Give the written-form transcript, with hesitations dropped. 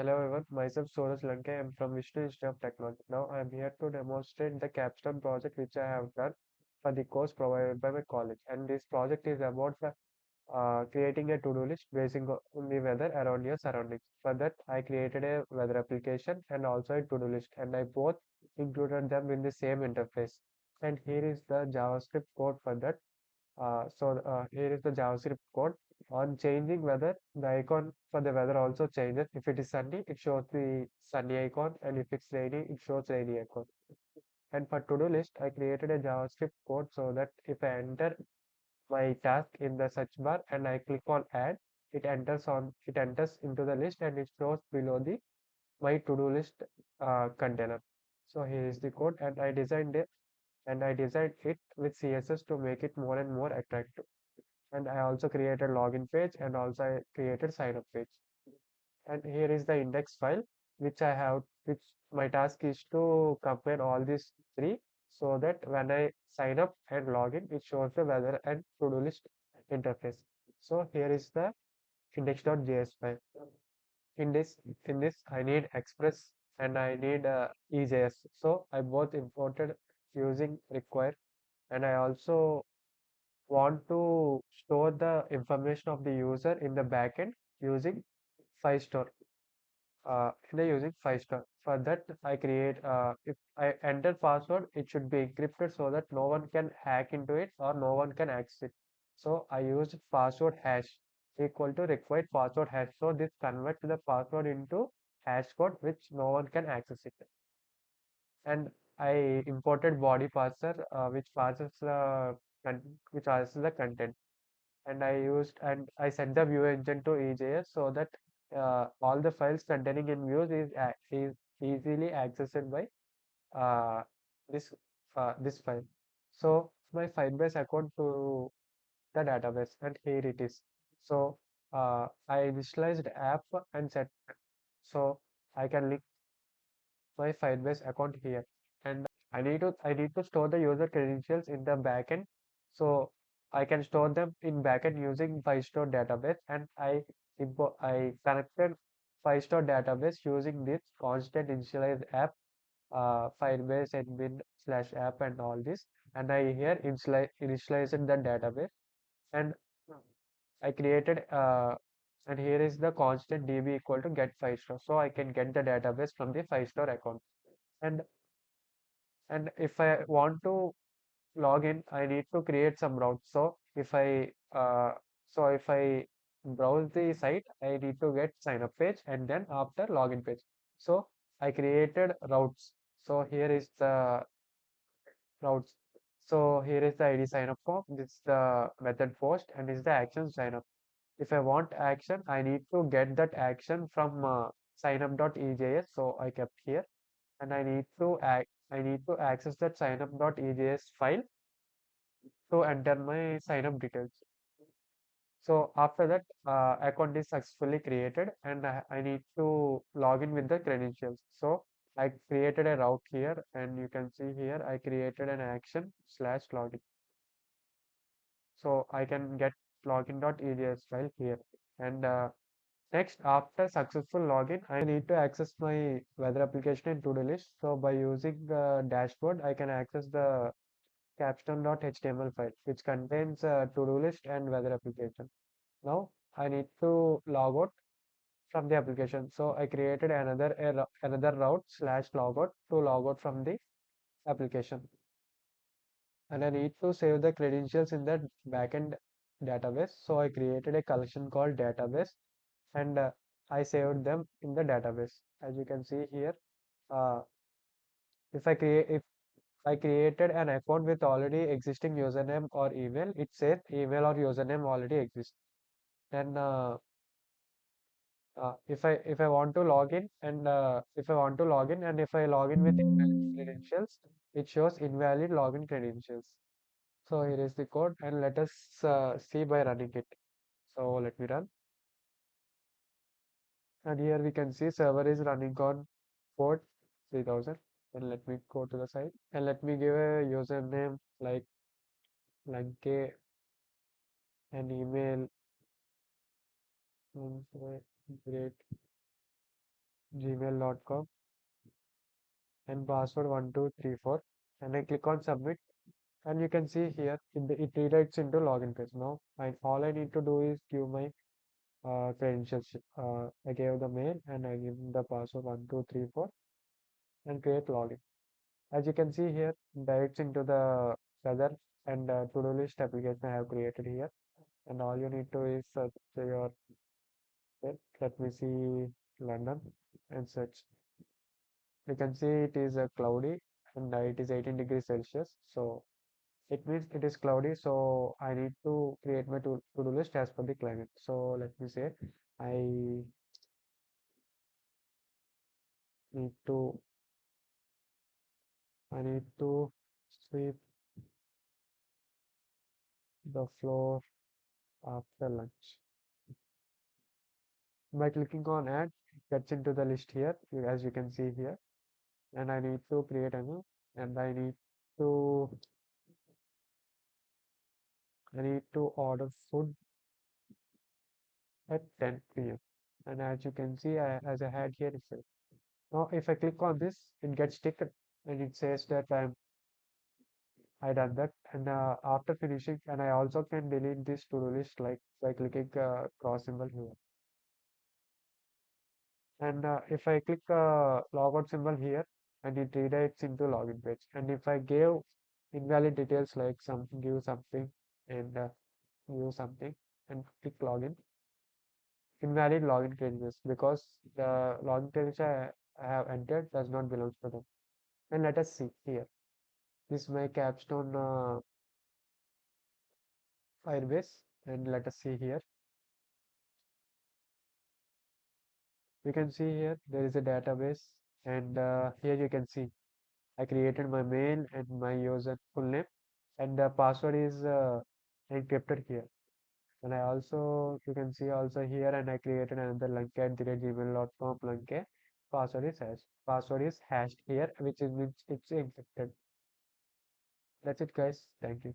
Hello everyone, myself Soros Lanka. I'm from Vishnu Institute of Technology. Now I'm here to demonstrate the capstone project which I have done for the course provided by my college. And this project is about creating a to-do list based on the weather around your surroundings. For that, I created a weather application and also a to-do list, and I both included them in the same interface. And here is the JavaScript code for that. Here is the JavaScript code. On changing weather, the icon for the weather also changes. If it is sunny, it shows the sunny icon, and if it's rainy, it shows rainy icon. And for to-do list, I created a JavaScript code so that if I enter my task in the search bar and I click on add, it enters into the list and it shows below the my to-do list container. So here is the code, and I designed it with CSS to make it more and more attractive. And I also created login page and also I created sign up page. And here is the index file which my task is to compare all these three so that when I sign up and log in, it shows the weather and to-do list interface. So here is the index.js file. In this in this I need Express and I need EJS. So I both imported using require, and I also want to store the information of the user in the backend using Firestore. Using Firestore. For that, I create if I enter password, it should be encrypted so that no one can hack into it or no one can access it. So I used password hash equal to required password hash. So this converts the password into hash code which no one can access it. And I imported body parser which parses the content, and I set the view engine to EJS so that all the files containing in views is easily accessed by uh, this this file. So my Firebase account to the database, and here it is. So I initialized app and set, so I can link my Firebase account here, and I need to store the user credentials in the backend, so I can store them in backend using Firestore database, and I connected Firestore database using this constant initialize app, Firebase admin slash app and all this, and I here initialized the database, and I created and here is the constant db equal to get Firestore, so I can get the database from the Firestore account. And if I want to log in, I need to create some routes. If I browse the site, I need to get sign up page and then after login page. So I created routes. So here is the routes. So here is the ID sign up form. This is the method post and this is the action sign up. If I want action, I need to get that action from signup.ejs. So I kept here, and I need to access that signup.ejs file to enter my sign up details. So after that, account is successfully created, and I need to log in with the credentials. So I created a route here, and you can see here I created an action slash login. So I can get login.ejs file here. And next, after successful login, I need to access my weather application in to-do list. So by using the dashboard, I can access the capstone.html file, which contains a to-do list and weather application. Now I need to log out from the application. So I created another route slash logout to log out from the application. And I need to save the credentials in the backend database. So I created a collection called database, and I saved them in the database. As you can see here, uh, if I created an account with already existing username or email, it says email or username already exists. Then if I want to log in and if I log in with invalid credentials, it shows invalid login credentials. So here is the code, and let us see by running it. So let me run, and here we can see server is running on port 3000. And let me go to the site and let me give a username like Lanke, an email, great. gmail.com and password 1234 and I click on submit and you can see here it redirects into login page. Now all I need to do is give my credentials. I gave the mail and I give the password 1234 and create login. As you can see here, directs into the weather and to-do list application I have created here. And all you need to is search your, let me see London and search. You can see it is cloudy and it is 18 degrees Celsius. So it means it is cloudy. So I need to create my to-do list as per the climate. So let me say I need to I need to sweep the floor after lunch. By clicking on add, it gets into the list here, as you can see here. And I need to create a new, and to I need to order food at 10 p.m. And as you can see, as I had here, it's now if I click on this, it gets ticked and it says that I done that. And after finishing, and I also can delete this to-do list like by clicking cross symbol here. And if I click logout symbol here, and it redirects into login page. And if I gave invalid details like give something and give something and click login, invalid login credentials because the login credentials I have entered does not belong to them. And let us see here. This is my capstone Firebase, and let us see here. You can see here there is a database, and here you can see I created my mail and my user full name, and the password is encrypted here. And I also, you can see also here, and I created another lanke@gmail.com lanke. Password is hashed. Password is hashed here, which is which it's encrypted. That's it, guys. Thank you.